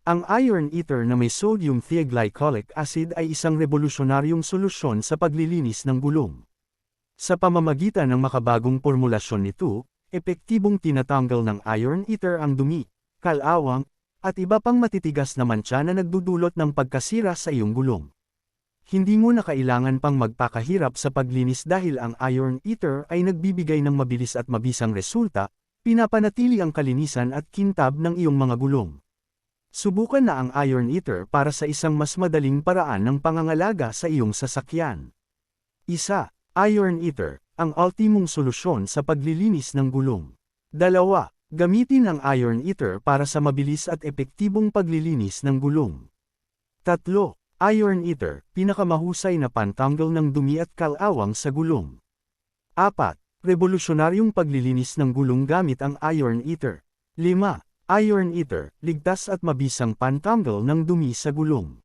Ang iron ether na may sodium thioglycolic acid ay isang revolusyonaryong solusyon sa paglilinis ng gulong. Sa pamamagitan ng makabagong formulasyon nito, epektibong tinatanggal ng iron ether ang dumi, kalawang, at iba pang matitigas na mantsa na nagdudulot ng pagkasira sa iyong gulong. Hindi mo na kailangan pang magpakahirap sa paglinis dahil ang iron ether ay nagbibigay ng mabilis at mabisang resulta, pinapanatili ang kalinisan at kintab ng iyong mga gulong. Subukan na ang iron ether para sa isang mas madaling paraan ng pangangalaga sa iyong sasakyan. 1. Iron ether, ang ultimong solusyon sa paglilinis ng gulong. 2. Gamitin ang iron ether para sa mabilis at epektibong paglilinis ng gulong. 3. Iron ether, pinakamahusay na pantanggal ng dumi at kalawang sa gulong. 4. Revolusyonaryong paglilinis ng gulong gamit ang iron ether. 5. Iron ether, ligtas at mabisang pantanggal ng dumi sa gulong.